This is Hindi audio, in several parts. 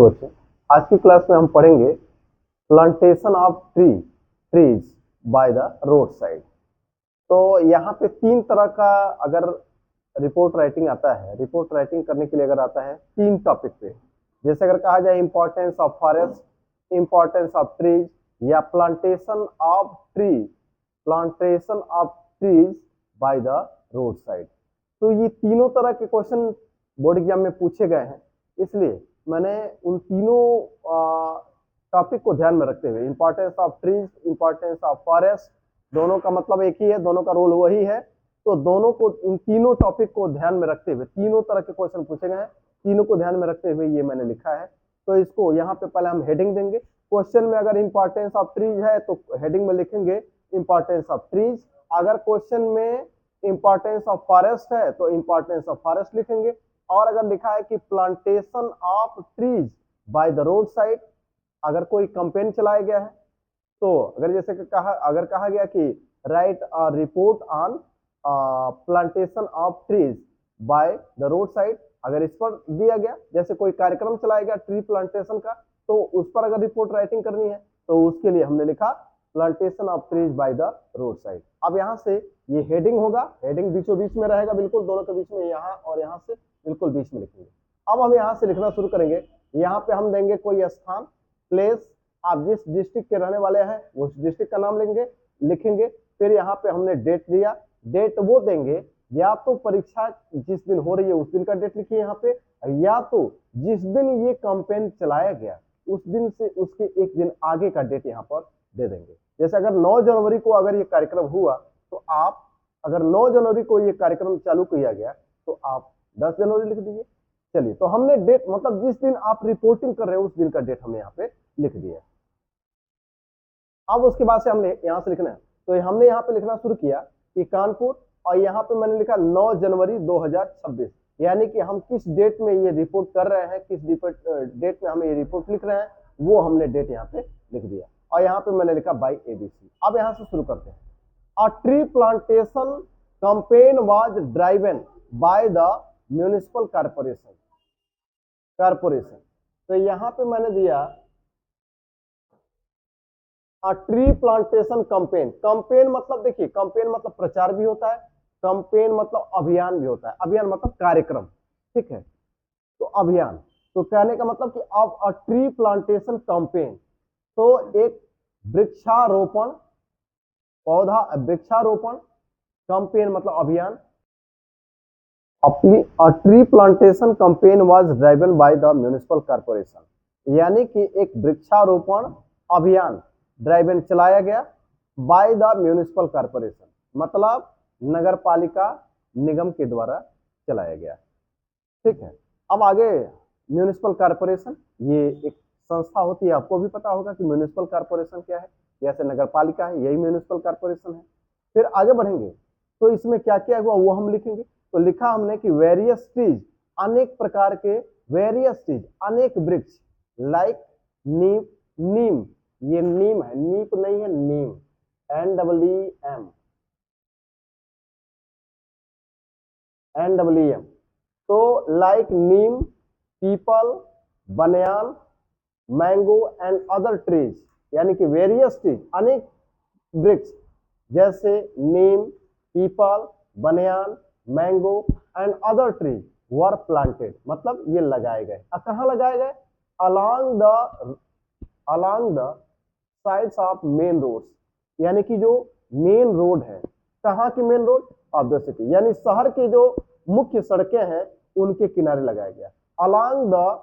हेलो बच्चों, आज की क्लास में हम पढ़ेंगे plantation of trees by the road side. तो यहाँ पे तीन तरह का अगर रिपोर्ट राइटिंग आता है, रिपोर्ट राइटिंग करने के लिए अगर आता है तीन टॉपिक पे, जैसे अगर कहा जाए importance of forest, importance of trees या plantation of trees by the road side. तो ये तीनों तरह के क्वेश्चन बोर्ड एग्जाम में पूछे गए हैं, इसलिए मैंने उन तीनों टॉपिक को ध्यान में रखते हुए importance of trees, importance of forest, दोनों का मतलब एक ही है, दोनों का रोल वही है। तो दोनों को, इन तीनों टॉपिक को ध्यान में रखते हुए तीनों तरह के क्वेश्चन पूछे गए हैं, तीनों को ध्यान में रखते हुए ये मैंने लिखा है। तो इसको यहाँ पे पहले हम हेडिंग देंगे। क्वेश्चन में अगर इंपॉर्टेंस ऑफ ट्रीज है तो हेडिंग में लिखेंगे इंपॉर्टेंस ऑफ ट्रीज। अगर क्वेश्चन में इंपॉर्टेंस ऑफ फॉरेस्ट है तो इंपॉर्टेंस ऑफ फॉरेस्ट लिखेंगे। और अगर लिखा है कि plantation of trees by the road side, अगर कोई कैंपेन चलाया गया है तो अगर जैसे कि कहा गया कि right a report on plantation of trees by the road side, अगर इस पर दिया गया, जैसे कोई कार्यक्रम चलाया गया ट्री प्लांटेशन का, तो उस पर अगर रिपोर्ट राइटिंग करनी है तो उसके लिए हमने लिखा plantation of trees by the road side. अब यहाँ से ये हेडिंग होगा, हेडिंग बीचों बीच में रहेगा, बिल्कुल दोनों के बीच में, यहाँ और यहाँ से बिल्कुल बीच में लिखेंगे। अब हम यहाँ से लिखना शुरू करेंगे। यहाँ पे हम देंगे कोई स्थान, प्लेस, आप जिस डिस्ट्रिक्ट के रहने वाले हैं उस डिस्ट्रिक्ट का नाम लिखेंगे। फिर यहाँ पे हमने डेट दिया, डेट वो देंगे या तो परीक्षा जिस दिन हो रही है उस दिन का डेट लिखिए यहाँ पे, या तो जिस दिन ये कैंपेन चलाया गया उस दिन से उसके एक दिन आगे का डेट यहाँ पर दे देंगे। जैसे अगर 9 जनवरी को अगर ये कार्यक्रम हुआ तो आप, अगर 9 जनवरी को ये कार्यक्रम चालू किया गया तो आप 10 जनवरी लिख दीजिए। चलिए, तो हमने डेट, मतलब जिस दिन आप रिपोर्टिंग कर रहे हो उस दिन का डेट हमने यहाँ पे लिख दिया। अब उसके बाद से हमने यहाँ से लिखना है, तो हमने यहाँ पे लिखना शुरू किया कि कानपुर, और यहाँ पे मैंने लिखा 9 जनवरी 2026, यानी कि हम किस डेट में ये रिपोर्ट कर रहे हैं, किस डेट में हम ये रिपोर्ट लिख रहे हैं, वो हमने डेट यहाँ पे लिख दिया। और यहाँ पे मैंने लिखा बाई ABC। अब यहाँ से शुरू करते हैं। A tree plantation campaign was driven by the municipal corporation. तो यहाँ पे मैंने दिया ट्री प्लांटेशन कैंपेन। कैंपेन मतलब देखिए, कैंपेन मतलब प्रचार भी होता है, कैंपेन मतलब अभियान भी होता है, अभियान मतलब कार्यक्रम, ठीक है। तो अभियान, तो कहने का मतलब कि अब अ ट्री प्लांटेशन कैंपेन, तो एक वृक्षारोपण कैंपेन मतलब अभियान। A tree plantation campaign was driven by the municipal corporation, यानी कि एक वृक्षारोपण अभियान ड्राइवन चलाया गया बाय द म्युनिसिपल कॉर्पोरेशन, मतलब नगर पालिका निगम के द्वारा चलाया गया, ठीक है। अब आगे म्युनिसिपल कॉर्पोरेशन, ये एक संस्था होती है, आपको भी पता होगा कि म्युनिसिपल कॉर्पोरेशन क्या है, जैसे नगर पालिका है यही म्युनिसिपल कॉर्पोरेशन है। फिर आगे बढ़ेंगे तो इसमें क्या क्या हुआ वो हम लिखेंगे। तो लिखा हमने कि वेरियस ट्रीज, अनेक प्रकार के, वेरियस ट्रीज अनेक वृक्ष, लाइक नीम, ये नीम है, नीप नहीं है, नीम, NEEM, तो like neem, peepal, banyan, mango and other trees, यानी कि वेरियस ट्रीज अनेक वृक्ष जैसे neem, peepal, banyan, mango and other trees were planted, मतलब ये लगाए गए। कहाँ लगाए गए? Along the sides of main roads, यानी कि जो मेन रोड है, कहाँ की main road? Of the city, यानी शहर के जो मुख्य सड़कें हैं उनके किनारे लगाया गया। अलोंग द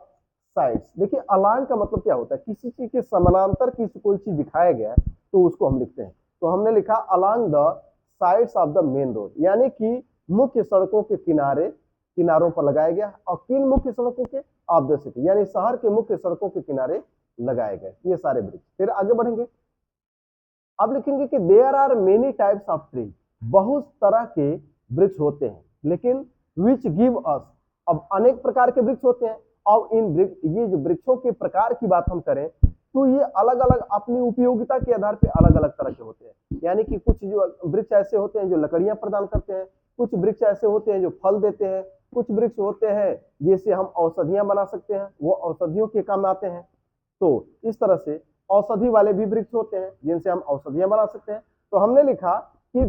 साइड्स, देखिए अलोंग का मतलब क्या होता है, किसी चीज के समानांतर किसी कोई चीज दिखाया गया तो उसको हम लिखते हैं। तो हमने लिखा along the sides of the main road, यानी कि मुख्य सड़कों के किनारों पर लगाया गया। और किन मुख्य सड़कों के? ऑफ द सिटी, यानी शहर के मुख्य सड़कों के किनारे लगाए गए ये सारे वृक्ष। फिर आगे बढ़ेंगे, अब लिखेंगे कि there are many types of tree, बहुत तरह के वृक्ष होते हैं, लेकिन विच गिव अस, अब अनेक प्रकार के वृक्ष होते हैं। अब ये जो वृक्षों के प्रकार की बात हम करें तो ये अलग अलग अपनी उपयोगिता के आधार पर अलग अलग तरह के होते हैं, यानी कि कुछ जो वृक्ष ऐसे होते हैं जो लकड़ियां प्रदान करते हैं, कुछ वृक्ष ऐसे होते हैं जो फल देते हैं, कुछ वृक्ष होते हैं जिससे हम औषधियां बना सकते हैं, वो औषधियों के काम आते हैं। तो इस तरह से औषधि वाले भी वृक्ष होते हैं जिनसे हम औषधियां बना सकते हैं। तो हमने लिखा कि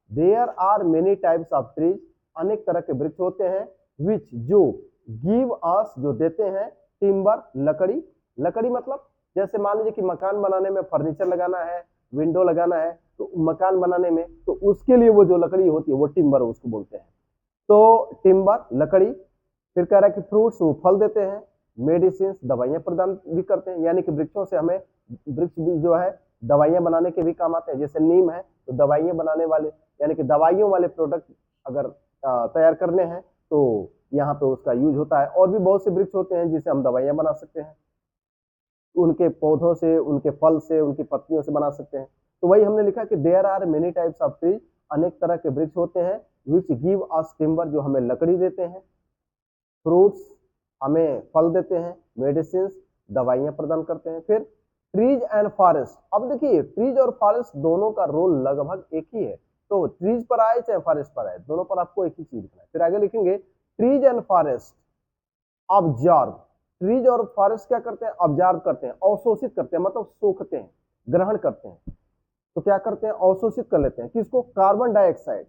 there are many types of trees, अनेक तरह के वृक्ष होते हैं, विच जो गिव अस जो देते हैं, टिम्बर लकड़ी, लकड़ी मतलब जैसे मान लीजिए कि मकान बनाने में फर्नीचर लगाना है, विंडो लगाना है, तो मकान बनाने में तो उसके लिए वो जो लकड़ी होती है वो टिम्बर उसको बोलते हैं। तो टिम्बर लकड़ी। फिर कह रहा है कि फ्रूट्स वो फल देते हैं, मेडिसिन दवाइयां प्रदान भी करते हैं, यानी कि वृक्षों से हमें वृक्ष भी जो है दवाइयां बनाने के भी काम आते हैं। जैसे नीम है तो दवाइयां बनाने वाले यानी कि दवाइयों वाले प्रोडक्ट अगर तैयार करने हैं तो यहाँ पे उसका यूज होता है। और भी बहुत से वृक्ष होते हैं जिसे हम दवाइयां बना सकते हैं, उनके पौधों से, उनके फल से, उनकी पत्तियों से बना सकते हैं। तो वही हमने लिखा कि there are many types of trees, अनेक तरह के वृक्ष होते हैं, विच गिव अस टिम्बर जो हमें लकड़ी देते हैं, फ्रूट्स हमें फल देते हैं, मेडिसिन दवाइयां प्रदान करते हैं। फिर ट्रीज एंड फॉरेस्ट, अब देखिए ट्रीज और फॉरेस्ट दोनों का रोल लगभग एक ही है, तो ट्रीज पर आए चाहे फॉरेस्ट पर आए, दोनों पर आपको एक ही चीज लिखना है। फिर आगे लिखेंगे trees and forest observe, trees और फॉरेस्ट क्या करते हैं, ऑब्जर्व करते हैं, अवशोषित करते हैं, मतलब सोखते हैं, ग्रहण करते हैं। तो क्या करते हैं, अवशोषित कर लेते हैं किसको, कार्बन डाइऑक्साइड,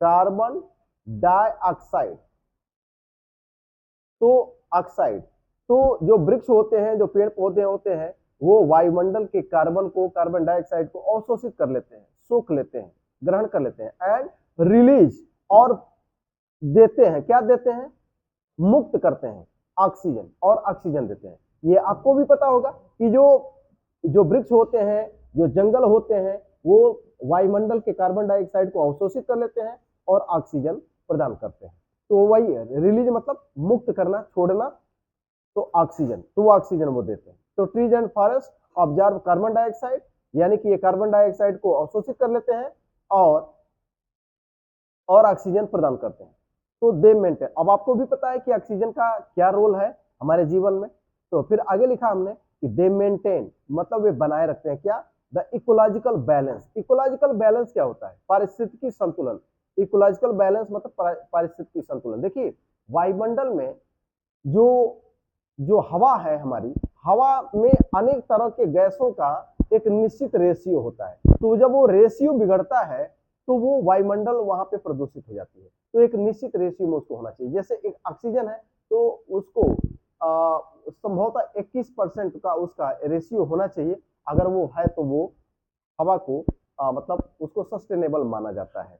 कार्बन डाइऑक्साइड, तो ऑक्साइड। तो जो वृक्ष होते हैं, जो पेड़ पौधे होते हैं, वो वायुमंडल के कार्बन को, कार्बन डाइऑक्साइड को अवशोषित कर लेते हैं, सोख लेते हैं, ग्रहण कर लेते हैं, एंड रिलीज और देते हैं, क्या देते हैं, मुक्त करते हैं ऑक्सीजन, और ऑक्सीजन देते हैं। ये आपको भी पता होगा कि जो जो वृक्ष होते हैं, जो जंगल होते हैं, वो वायुमंडल के कार्बन डाइऑक्साइड को अवशोषित कर लेते हैं और ऑक्सीजन प्रदान करते हैं। तो वही है रिलीज, मतलब मुक्त करना, छोड़ना, तो ऑक्सीजन, तो वो ऑक्सीजन वो देते हैं। तो trees and forest observe carbon dioxide, यानी कि ये कार्बन डाइऑक्साइड को अवशोषित कर लेते हैं और ऑक्सीजन प्रदान करते हैं। तो दे मेंटेन, अब आपको भी पता है कि ऑक्सीजन का क्या रोल है हमारे जीवन में। तो फिर आगे लिखा हमने कि दे मेंटेन, मतलब वे बनाए रखते हैं क्या, the ecological balance. Ecological balance क्या होता है, पारिस्थितिकी संतुलन। इकोलॉजिकल बैलेंस मतलब पारिस्थितिकी संतुलन। देखिए वायुमंडल में जो जो हवा है, हमारी हवा में अनेक तरह के गैसों का एक निश्चित रेशियो होता है। तो जब वो रेशियो बिगड़ता है तो वो वायुमंडल वहां पे प्रदूषित हो जाती है। तो एक निश्चित रेशियो में उसको होना चाहिए। जैसे एक ऑक्सीजन है तो उसको संभवतः 21% का उसका रेशियो होना चाहिए। अगर वो है तो वो हवा को मतलब उसको सस्टेनेबल माना जाता है।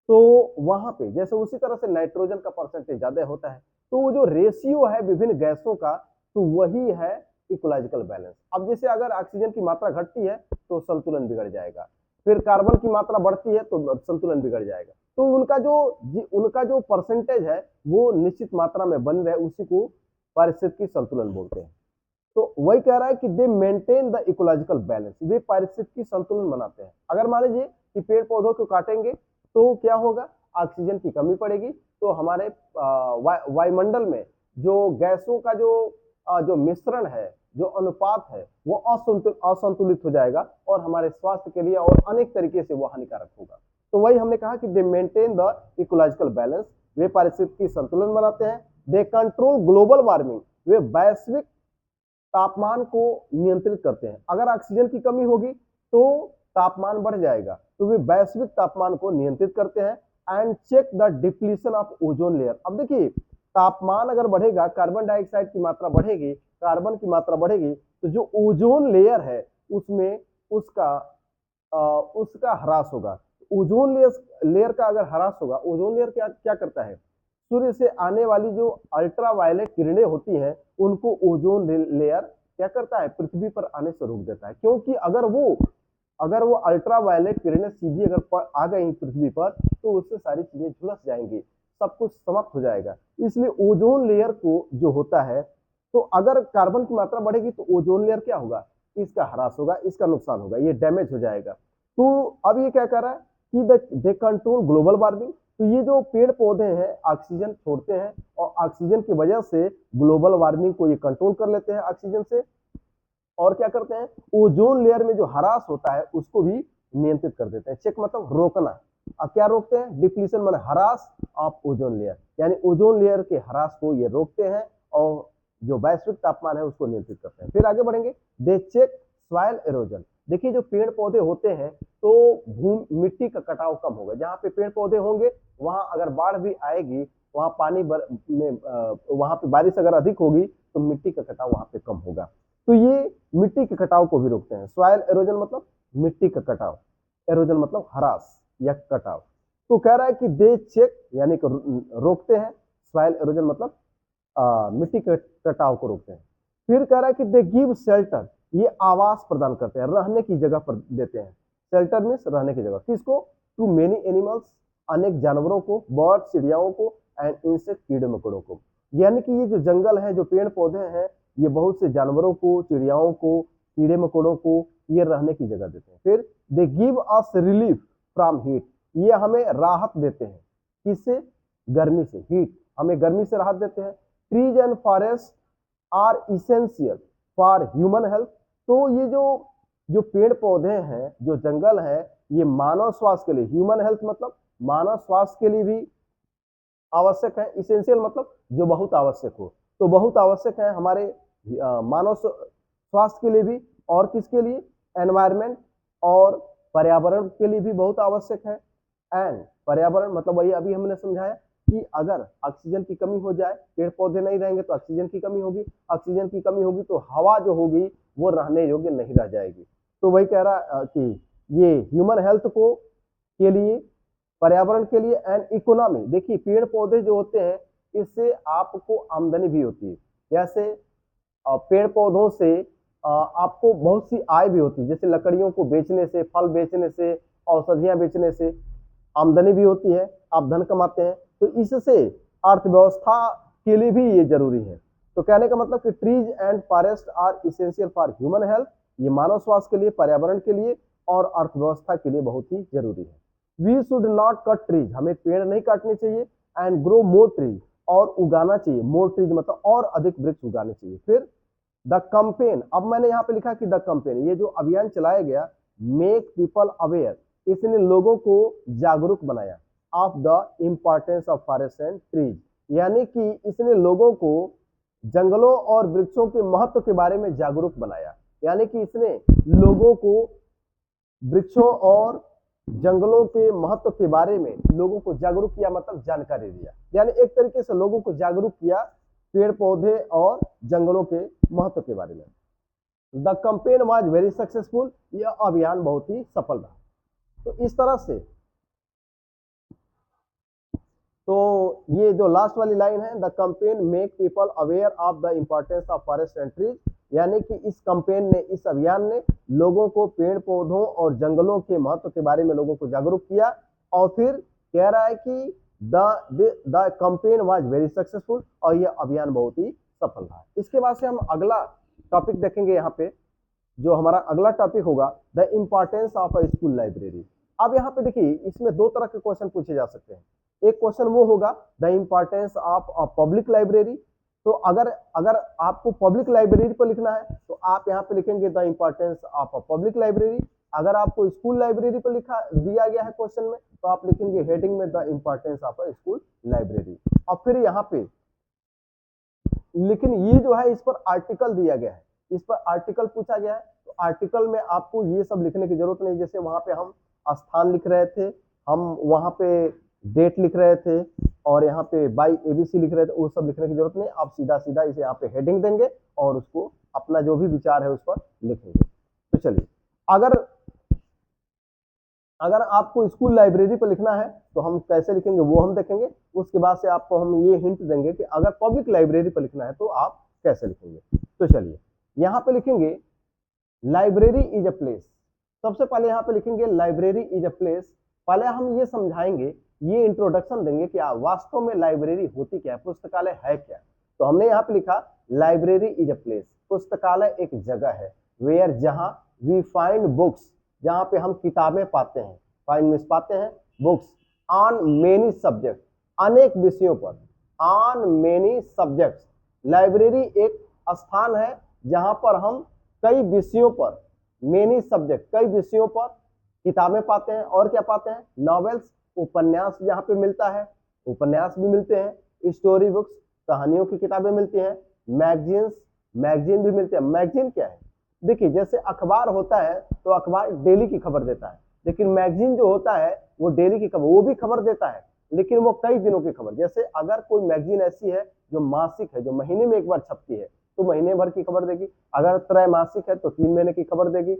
तो वहां पे जैसे उसी तरह से नाइट्रोजन का परसेंटेज ज्यादा होता है, तो वो जो रेशियो है विभिन्न गैसों का, तो वही है इकोलॉजिकल बैलेंस। अब जैसे अगर ऑक्सीजन की मात्रा घटती है तो संतुलन बिगड़ जाएगा, फिर कार्बन की मात्रा बढ़ती है तो संतुलन बिगड़ जाएगा। तो उनका जो परसेंटेज है वो निश्चित मात्रा में बन रहे, उसी को पारिस्थितिकी संतुलन बोलते हैं। तो वही कह रहा है कि they maintain the ecological balance, वे पारिस्थितिकी संतुलन बनाते हैं। अगर मान लीजिए कि पेड़ पौधों को काटेंगे तो क्या होगा, ऑक्सीजन की कमी पड़ेगी, तो हमारे वायुमंडल में जो गैसों का जो मिश्रण है, जो अनुपात है, वो असंतुलित हो जाएगा और हमारे स्वास्थ्य के लिए और अनेक तरीके से वो हानिकारक होगा। तो वही हमने कहा कि they maintain the ecological balance, वे पारिस्थितिकी संतुलन बनाते हैं। दे कंट्रोल ग्लोबल वार्मिंग, वे वैश्विक तापमान को नियंत्रित करते हैं। अगर ऑक्सीजन की कमी होगी तो तापमान बढ़ जाएगा, तो वे वैश्विक तापमान को नियंत्रित करते हैं। And check the depletion of ozone layer. अब देखिए तापमान अगर बढ़ेगा, कार्बन डाइऑक्साइड की मात्रा बढ़ेगी, कार्बन की मात्रा बढ़ेगी, तो जो ओजोन लेयर है उसमें उसका ह्रास होगा। ओजोन लेयर का अगर ह्रास होगा, ओजोन लेयर क्या क्या करता है, सूर्य से आने वाली जो अल्ट्रावायलेट किरणें होती हैं उनको ओजोन लेयर क्या करता है, पृथ्वी पर आने से रोक देता है। क्योंकि अगर वो अल्ट्रावायलेट किरणें सीधी अगर आ गई पृथ्वी पर तो उससे सारी चीजें झुलस जाएंगी, सब कुछ समाप्त हो जाएगा। इसलिए ओजोन लेयर को जो होता है, तो अगर कार्बन की मात्रा बढ़ेगी तो ओजोन लेयर क्या होगा, इसका ह्रास होगा, इसका नुकसान होगा, ये डैमेज हो जाएगा। तो अब ये क्या कर रहा है कि दे कंट्रोल ग्लोबल वार्मिंग। तो ये जो पेड़ पौधे हैं ऑक्सीजन छोड़ते हैं और ऑक्सीजन की वजह से ग्लोबल वार्मिंग को ये कंट्रोल कर लेते हैं ऑक्सीजन से। और क्या करते हैं, ओजोन लेयर में जो ह्रास होता है उसको भी नियंत्रित कर देते हैं। चेक मतलब रोकना, क्या रोकते हैं? डिप्लीशन माने ह्रास ऑफ ओजोन लेयर, यानी ओजोन लेयर के ह्रास को ये रोकते हैं और जो वैश्विक तापमान है उसको नियंत्रित करते हैं। फिर आगे बढ़ेंगे, दे चेक सॉइल एरोजन। देखिए जो पेड़ पौधे होते हैं तो मिट्टी का कटाव कम होगा। जहाँ पे पेड़ पौधे होंगे वहां अगर बाढ़ भी आएगी, वहां वहां पे बारिश अगर अधिक होगी तो मिट्टी का कटाव वहां पे कम होगा। तो ये मिट्टी के कटाव को भी रोकते हैं। सॉइल एरोजन मतलब मिट्टी का कटाव, एरोजन मतलब ह्रास या कटाव। तो कह रहा है कि दे चेक यानी कि रोकते हैं, सॉइल एरोजन मतलब मिट्टी के कटाव को रोकते हैं। फिर कह रहा है कि दे गिव शेल्टर, ये आवास प्रदान करते हैं, रहने की जगह पर देते हैं। शेल्टर मीन्स रहने की जगह, किसको? टू मेनी एनिमल्स, अनेक जानवरों को, बर्ड चिड़ियाओं को, एंड इंसेक्ट कीड़े मकोड़ों को। यानी कि ये जो जंगल है, जो पेड़ पौधे हैं, ये बहुत से जानवरों को, चिड़ियाओं को, कीड़े मकोड़ों को ये रहने की जगह देते हैं। फिर they give us relief from heat, ये हमें राहत देते हैं, किससे? गर्मी से। हीट हमें गर्मी से राहत देते हैं। Trees and forest are essential for human health, तो ये जो पेड़ पौधे हैं, जो जंगल है, ये मानव स्वास्थ्य के लिए, ह्यूमन हेल्थ मतलब मानव स्वास्थ्य के लिए भी आवश्यक है। इसेंशियल मतलब जो बहुत आवश्यक हो, तो बहुत आवश्यक है हमारे मानव स्वास्थ्य के लिए भी, और किसके लिए? एनवायरमेंट और पर्यावरण के लिए भी बहुत आवश्यक है। एंड पर्यावरण मतलब वही अभी हमने समझाया कि अगर ऑक्सीजन की कमी हो जाए, पेड़ पौधे नहीं रहेंगे तो ऑक्सीजन की कमी होगी, ऑक्सीजन की कमी होगी तो हवा जो होगी वो रहने योग्य नहीं रह जाएगी। तो वही कह रहा कि ये ह्यूमन हेल्थ को के लिए, पर्यावरण के लिए, एंड इकोनॉमी। देखिए पेड़ पौधे जो होते हैं इससे आपको आमदनी भी होती है। जैसे पेड़ पौधों से आपको बहुत सी आय भी होती है, जैसे लकड़ियों को बेचने से, फल बेचने से, औषधियां बेचने से आमदनी भी होती है, आप धन कमाते हैं। तो इससे अर्थव्यवस्था के लिए भी ये जरूरी है। तो कहने का मतलब कि trees and forest are essential for human health, ये मानव स्वास्थ्य के लिए, पर्यावरण के लिए और अर्थव्यवस्था के लिए बहुत ही जरूरी है। We should not cut trees, हमें पेड़ नहीं काटने चाहिए। एंड ग्रो मोर ट्रीज, और उगाना चाहिए। मोर ट्रीज मतलब और अधिक वृक्ष उगाने चाहिए। फिर द कंपेन, अब मैंने यहाँ पे लिखा कि द कंपेन, ये जो अभियान चलाया गया, मेक पीपल अवेयर, इसने लोगों को जागरूक बनाया of the importance of forest and trees, यानी कि इसने लोगों को जंगलों और वृक्षों के महत्व के बारे में जागरूक बनाया। यानी कि इसने लोगों को वृक्षों और जंगलों के महत्व के बारे में लोगों को जागरूक किया, मतलब जानकारी दिया। यानी एक तरीके से लोगों को जागरूक किया पेड़ पौधे और जंगलों के महत्व के बारे में। The campaign was very successful, यह अभियान बहुत ही सफल रहा। तो इस तरह से, तो ये जो लास्ट वाली लाइन है, the campaign make people aware of the importance of forest and trees, यानी कि इस कंपेन ने, इस अभियान ने लोगों को पेड़ पौधों और जंगलों के महत्व के बारे में लोगों को जागरूक किया। और फिर कह रहा है कि the campaign was very successful, और यह अभियान बहुत ही सफल रहा। इसके बाद से हम अगला टॉपिक देखेंगे। यहाँ पे जो हमारा अगला टॉपिक होगा, the importance of a school library. अब यहाँ पे देखिए इसमें दो तरह के क्वेश्चन पूछे जा सकते हैं। एक क्वेश्चन वो होगा the importance of a public library. तो अगर अगर आपको पब्लिक लाइब्रेरी पर लिखना है तो आप यहाँ पे लिखेंगे the importance of a public library. अगर आपको स्कूल लाइब्रेरी पर लिखा दिया गया है क्वेश्चन में तो आप लिखेंगे हेडिंग में the importance of a school library. और फिर यहाँ पे, लेकिन ये जो है इस पर आर्टिकल दिया गया है, इस पर आर्टिकल पूछा गया है, तो आर्टिकल में आपको ये सब लिखने की जरूरत नहीं। जैसे वहां पे हम स्थान लिख रहे थे, हम वहां पे डेट लिख रहे थे, और यहाँ पे बाई एबीसी लिख रहे थे, वो सब लिखने की जरूरत नहीं। आप सीधा सीधा इसे यहाँ पे हेडिंग देंगे और उसको अपना जो भी विचार है उस पर लिखेंगे। तो चलिए, अगर अगर आपको स्कूल लाइब्रेरी पर लिखना है तो हम कैसे लिखेंगे वो हम देखेंगे। उसके बाद से आपको हम ये हिंट देंगे कि अगर पब्लिक लाइब्रेरी पर लिखना है तो आप कैसे लिखेंगे। तो चलिए, यहाँ पे लिखेंगे लाइब्रेरी इज अ प्लेस। सबसे पहले यहाँ पे लिखेंगे लाइब्रेरी इज अ प्लेस। पहले हम ये समझाएंगे, ये इंट्रोडक्शन देंगे कि वास्तव में लाइब्रेरी होती क्या है, पुस्तकालय है क्या। तो हमने यहाँ पे लिखा लाइब्रेरी इज अ प्लेस, पुस्तकालय एक जगह है, वेयर, जहां वी फाइंड बुक्स, जहां पे हम किताबें पाते हैं, फाइंड मींस पाते हैं, बुक्स ऑन मेनी सब्जेक्ट, अनेक विषयों पर, ऑन मेनी सब्जेक्ट्स। लाइब्रेरी एक स्थान है जहां पर हम कई विषयों पर, मेनी सब्जेक्ट, कई विषयों पर किताबें पाते हैं और क्या पाते हैं, नॉवेल्स, उपन्यास यहाँ पे मिलता है, उपन्यास भी मिलते हैं, स्टोरी बुक्स, कहानियों की किताबें मिलती हैं, मैगजीन्स, मैगजीन भी मिलते हैं। मैगजीन क्या है, देखिए जैसे अखबार होता है तो अखबार डेली की खबर देता है, लेकिन मैगजीन जो होता है वो डेली की खबर, वो भी खबर देता है लेकिन वो कई दिनों की खबर। जैसे अगर कोई मैगजीन ऐसी है जो मासिक है, जो महीने में एक बार छपती है, तो महीने भर की खबर देगी। अगर त्रैमासिक है तो 3 महीने की खबर देगी।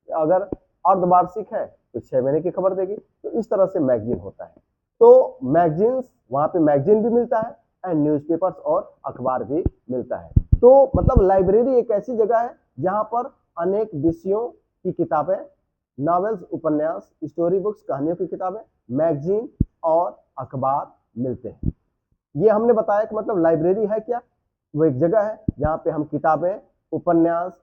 अगर अर्धवार्षिक है तो 6 महीने की खबर देगी। तो इस तरह से मैगजीन होता है। तो मैगजीन्स, वहां पे मैगजीन भी मिलता है एंड न्यूज़पेपर्स और अखबार भी मिलता है। तो मतलब लाइब्रेरी एक ऐसी जगह है जहां पर अनेक विषयों की किताबें, नॉवेल्स, उपन्यास, स्टोरी बुक्स, कहानियों की किताबें, मैगजीन और अखबार मिलते हैं। ये हमने बताया कि मतलब लाइब्रेरी है क्या, वो एक जगह है जहाँ पे हम किताबें, उपन्यास,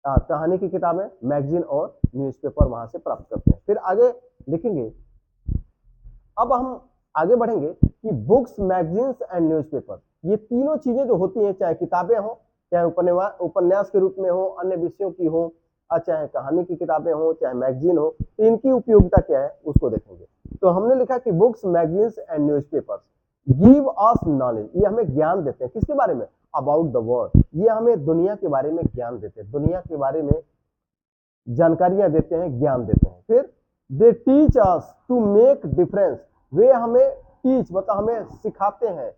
कहानी की किताबें, मैगजीन और न्यूज़पेपर वहां से प्राप्त करते हैं। फिर आगे लिखेंगे, अब हम आगे बढ़ेंगे कि बुक्स, मैगजीन्स एंड न्यूज़पेपर, ये तीनों चीजें जो होती हैं, चाहे किताबें हो, चाहे उपन्यास के रूप में हो, अन्य विषयों की हो, चाहे कहानी की किताबें हो, चाहे मैगजीन हो, तो इनकी उपयोगिता क्या है उसको देखेंगे। तो हमने लिखा कि books, magazines and newspapers give us knowledge, ये हमें ज्ञान देते हैं। किसके बारे में, अबाउट द वर्ल्ड, ये हमें दुनिया के बारे में ज्ञान देते हैं, दुनिया के बारे में जानकारियां देते हैं, ज्ञान देते हैं। फिर they teach us to make difference, वे हमें टीच मतलब हमें सिखाते हैं,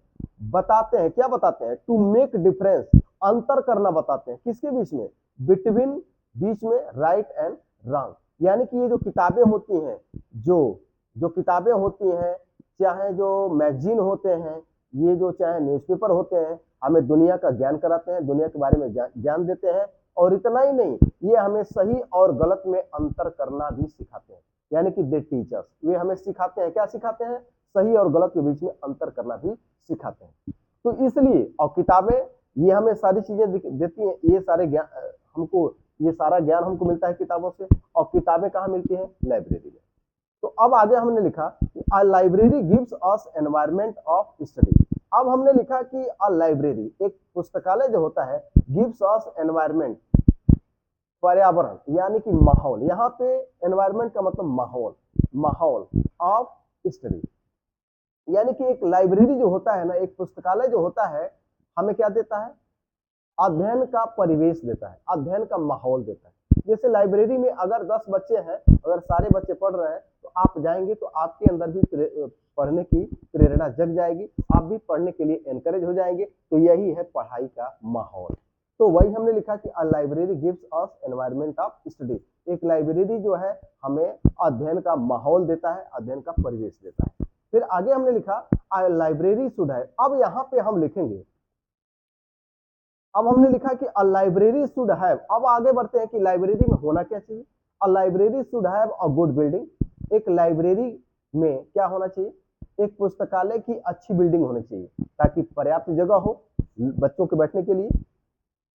बताते हैं, क्या बताते हैं, टू मेक डिफरेंस, अंतर करना बताते हैं, किसके बीच में, बिटवीन, बीच में, राइट एंड रॉन्ग। यानी कि ये जो किताबें होती हैं, जो जो किताबें होती हैं, चाहे जो मैगजीन होते हैं, ये जो चाहे न्यूज़पेपर होते हैं, हमें दुनिया का ज्ञान कराते हैं, दुनिया के बारे में ज्ञान देते हैं। और इतना ही नहीं, ये हमें सही और गलत में अंतर करना भी सिखाते हैं। यानी कि दे टीचर्स, वे हमें सिखाते हैं, क्या सिखाते हैं, सही और गलत के बीच में अंतर करना भी सिखाते हैं। तो इसलिए, और किताबें ये हमें सारी चीजें देती हैं, ये सारे ज्ञान हमको, ये सारा ज्ञान हमको मिलता है किताबों से। और किताबें कहाँ मिलती हैं, लाइब्रेरी में। तो अब आगे हमने लिखा कि a library gives us environment of study. अब हमने लिखा कि अ लाइब्रेरी, एक पुस्तकालय जो होता है, गिव्स अस एनवायरनमेंट, पर्यावरण यानी कि माहौल। यहाँ पे एनवायरनमेंट का मतलब माहौल, माहौल ऑफ स्टडी। यानी कि एक लाइब्रेरी जो होता है ना, एक पुस्तकालय जो होता है, हमें क्या देता है, अध्ययन का परिवेश देता है, अध्ययन का माहौल देता है। जैसे लाइब्रेरी में अगर 10 बच्चे हैं, अगर सारे बच्चे पढ़ रहे हैं, तो आप जाएंगे तो आपके अंदर भी पढ़ने की प्रेरणा जग जाएगी, आप भी पढ़ने के लिए एनकरेज हो जाएंगे। तो यही है पढ़ाई का माहौल। तो वही हमने लिखा कि a library gives us environment of study. एक लाइब्रेरी जो है हमें अध्ययन का माहौल देता है, अध्ययन का परिवेश देता है। फिर आगे हमने लिखा अ लाइब्रेरी शुड है। अब यहाँ पे हम लिखेंगे, अब हमने लिखा कि अ लाइब्रेरी शुड हैव। अब आगे बढ़ते हैं कि लाइब्रेरी में होना क्या चाहिए। A library should have a good building. एक लाइब्रेरी में क्या होना चाहिए, एक पुस्तकालय की अच्छी बिल्डिंग होनी चाहिए, ताकि पर्याप्त जगह हो बच्चों के बैठने के लिए।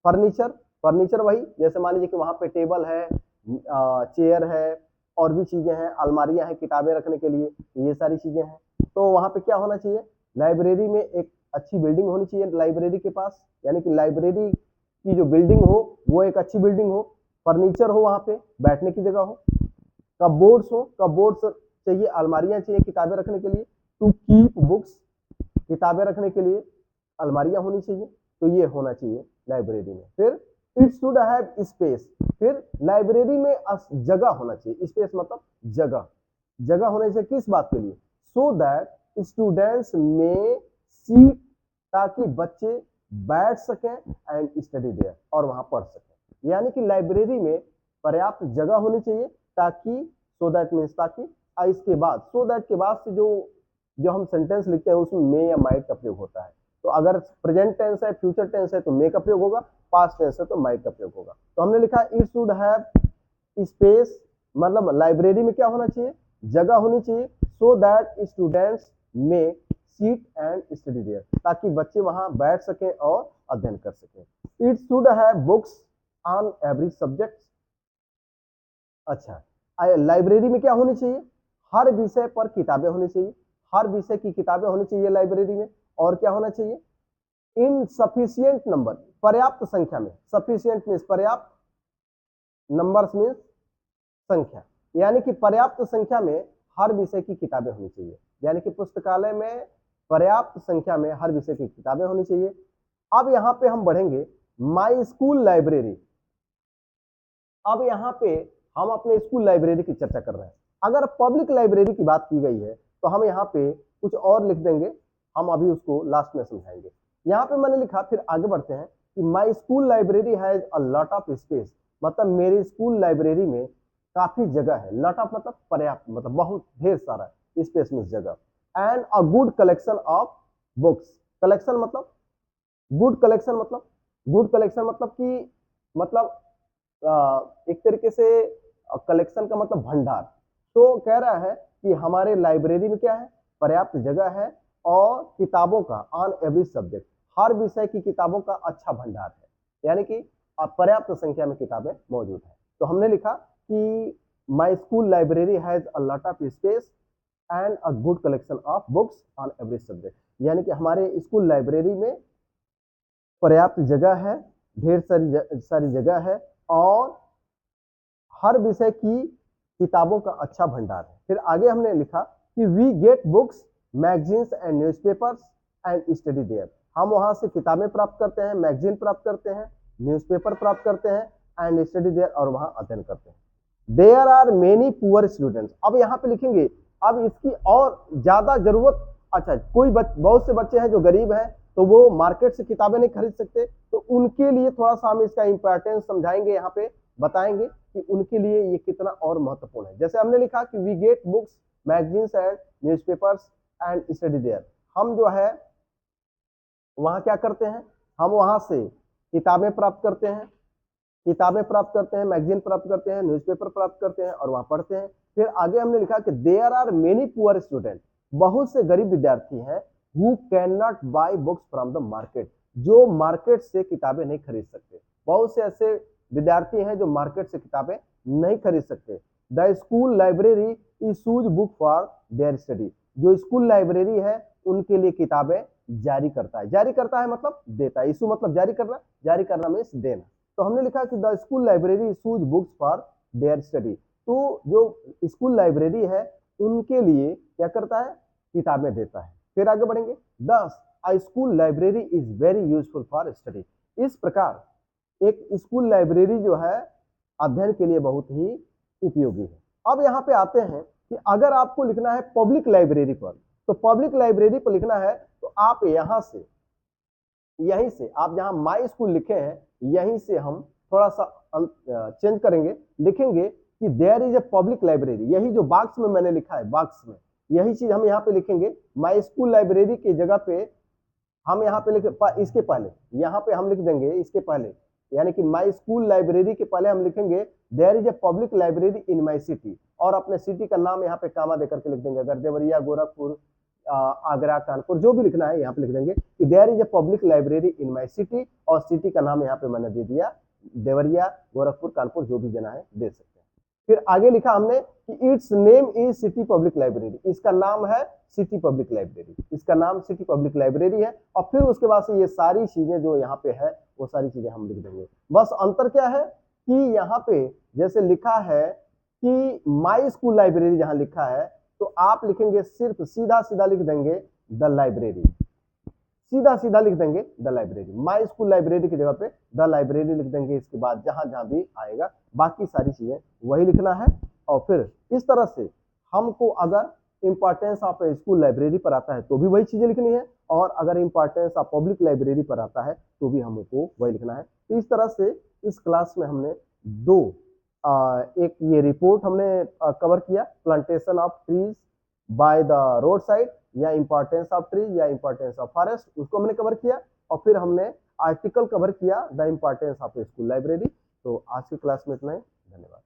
फर्नीचर, फर्नीचर वही जैसे मान लीजिए कि वहां पे टेबल है, चेयर है, और भी चीजें हैं, अलमारियां हैं किताबें रखने के लिए, ये सारी चीजें हैं। तो वहां पे क्या होना चाहिए, लाइब्रेरी में एक अच्छी बिल्डिंग होनी चाहिए लाइब्रेरी के पास, यानी कि लाइब्रेरी की जो बिल्डिंग हो वो एक अच्छी बिल्डिंग हो। फर्नीचर हो, वहां पे बैठने की जगह हो। कपबोर्ड्स हो, कपबोर्ड्स चाहिए, अलमारियां चाहिए किताबें रखने के लिए। टू कीप बुक्स, किताबें रखने के लिए अलमारियां होनी चाहिए। तो ये होना चाहिए लाइब्रेरी में। फिर इट शुड हैव स्पेस। फिर लाइब्रेरी में जगह होना चाहिए, स्पेस मतलब जगह, जगह होने से किस बात के लिए, सो दैट स्टूडेंट्स में सीट, ताकि बच्चे बैठ सकें एंड स्टडी देयर, और वहां पढ़ सकें। यानी कि लाइब्रेरी में पर्याप्त जगह होनी चाहिए, ताकि, सो दैट मीन्स ताकि, इसके बाद, सो दैट के बाद से जो जो हम सेंटेंस लिखते हैं उसमें मे या माइट का प्रयोग होता है। तो अगर प्रेजेंट टेंस है, फ्यूचर टेंस है तो मे का प्रयोग होगा, पास्ट टेंस है तो माइट का प्रयोग होगा। तो हमने लिखा इट शुड हैव स्पेस, मतलब लाइब्रेरी में क्या होना चाहिए, जगह होनी चाहिए, सो दैट स्टूडेंट्स में सीट एंड स्टडी देयर, ताकि बच्चे वहां बैठ सकें और अध्ययन कर सकें। It should have books on every subject. अच्छा, लाइब्रेरी में क्या होनी चाहिए, हर विषय पर किताबें होनी चाहिए, हर विषय की किताबें होनी चाहिए लाइब्रेरी में। और क्या होना चाहिए, इन सफिशियंट नंबर, पर्याप्त संख्या में, सफिशियंट मीन्स पर्याप्त, नंबर्स मीन्स संख्या, यानी कि पर्याप्त संख्या में हर विषय की किताबें होनी चाहिए, यानी कि पुस्तकालय में पर्याप्त संख्या में हर विषय की किताबें होनी चाहिए। अब यहाँ पे हम बढ़ेंगे माई स्कूल लाइब्रेरी। अब यहाँ पे हम अपने स्कूल लाइब्रेरी की चर्चा कर रहे हैं। अगर पब्लिक लाइब्रेरी की बात की गई है तो हम यहाँ पे कुछ और लिख देंगे, हम अभी उसको लास्ट में समझाएंगे। यहाँ पे मैंने लिखा, फिर आगे बढ़ते हैं कि my school library has a lot of space, मतलब मेरी स्कूल लाइब्रेरी में काफी जगह है। लॉट ऑफ मतलब पर्याप्त, मतलब बहुत ढेर सारा स्पेस में जगह। And a good collection of books, collection मतलब गुड कलेक्शन, मतलब गुड कलेक्शन मतलब कि मतलब एक तरीके से कलेक्शन का मतलब भंडार। तो कह रहा है कि हमारे लाइब्रेरी में क्या है, पर्याप्त जगह है और किताबों का ऑन एवरी सब्जेक्ट, हर विषय की किताबों का अच्छा भंडार है, यानी कि पर्याप्त संख्या में किताबें मौजूद है। तो हमने लिखा कि my school library has a lot of space and a good collection of books on every subject, यानी कि हमारे स्कूल लाइब्रेरी में पर्याप्त जगह है, ढेर सारी जगह है और हर विषय की किताबों का अच्छा भंडार है। फिर आगे हमने लिखा कि we get books, magazines and newspapers and study there, हम वहां से किताबें प्राप्त करते हैं, मैगजीन प्राप्त करते हैं, न्यूज़पेपर प्राप्त करते हैं एंड स्टडी देयर, और वहां अध्ययन करते हैं। There are many poor students, अब यहाँ पे लिखेंगे, अब इसकी और ज्यादा जरूरत, अच्छा कोई बहुत से बच्चे हैं जो गरीब हैं तो वो मार्केट से किताबें नहीं खरीद सकते, तो उनके लिए थोड़ा सा हम इसका इंपॉर्टेंस समझाएंगे, यहाँ पे बताएंगे कि उनके लिए ये कितना और महत्वपूर्ण है। जैसे हमने लिखा कि we get books, magazines and newspapers and study there, हम जो है वहां क्या करते हैं, हम वहां से किताबें प्राप्त करते हैं, मैगजीन प्राप्त करते हैं, न्यूज़पेपर प्राप्त करते हैं और वहां पढ़ते हैं। फिर आगे हमने लिखा कि there are many poor student, बहुत से गरीब विद्यार्थी हैं, who can not buy books from the market, जो मार्केट से किताबें नहीं खरीद सकते। बहुत से ऐसे विद्यार्थी हैं जो मार्केट से किताबें नहीं खरीद सकते। The school library issues book for their study, जो स्कूल लाइब्रेरी है उनके लिए किताबें जारी करता है। जारी करता है मतलब देता है, इशू मतलब जारी करना, जारी करना मीन्स देना। तो हमने लिखा कि the school library issues books for their study, तो जो स्कूल लाइब्रेरी है उनके लिए क्या करता है, किताबें देता है। फिर आगे बढ़ेंगे, 10 अ school library is very useful for study, इस प्रकार एक स्कूल लाइब्रेरी जो है अध्ययन के लिए बहुत ही उपयोगी है। अब यहाँ पे आते हैं कि अगर आपको लिखना है पब्लिक लाइब्रेरी पर, तो पब्लिक लाइब्रेरी पर लिखना है तो आप यहाँ से, यहीं से आप जहां माई स्कूल लिखे हैं यहीं से हम थोड़ा सा चेंज करेंगे, लिखेंगे कि there is a public library, यही जो बॉक्स में मैंने लिखा है, बॉक्स में यही चीज हम यहाँ पे लिखेंगे। माई स्कूल लाइब्रेरी की जगह पे हम यहाँ पे इसके पहले यहाँ पे हम लिख देंगे, इसके पहले यानी कि माई स्कूल लाइब्रेरी के पहले हम लिखेंगे there is a public library in my city, और अपने सिटी का नाम यहाँ पे कामा देकर के लिख देंगे। अगर देवरिया, गोरखपुर, आगरा, कानपुर, जो भी लिखना है यहाँ पे लिख देंगे कि there is a public library in my city, और सिटी का नाम यहाँ पे मैंने दे दिया देवरिया, गोरखपुर, कानपुर, जो भी देना है दे सकते हैं। फिर आगे लिखा हमने कि it's name is city public library, इसका नाम है सिटी पब्लिक लाइब्रेरी, इसका नाम सिटी पब्लिक लाइब्रेरी है। और फिर उसके बाद से ये सारी चीजें जो यहाँ पे है वो सारी चीजें हम लिख देंगे। बस अंतर क्या है कि यहाँ पे जैसे लिखा है कि माई स्कूल लाइब्रेरी, जहां लिखा है तो आप लिखेंगे सिर्फ सीधा सीधा लिख देंगे द लाइब्रेरी, सीधा सीधा लिख देंगे the library, my school library की जगह पे द लाइब्रेरी लिख देंगे। इसके बाद जहां जहां भी आएगा बाकी सारी चीजें वही लिखना है। और फिर इस तरह से हमको अगर इंपॉर्टेंस ऑफ स्कूल लाइब्रेरी पर आता है तो भी वही चीजें लिखनी है, और अगर इंपॉर्टेंस ऑफ पब्लिक लाइब्रेरी पर आता है तो भी हमको वही लिखना है। तो इस तरह से इस क्लास में हमने दो एक ये रिपोर्ट हमने कवर किया, plantation of trees by the road side, या इंपॉर्टेंस ऑफ ट्री या इंपॉर्टेंस ऑफ फॉरेस्ट, उसको हमने कवर किया। और फिर हमने आर्टिकल कवर किया the importance of school library. तो आज की क्लास में इतना ही, धन्यवाद।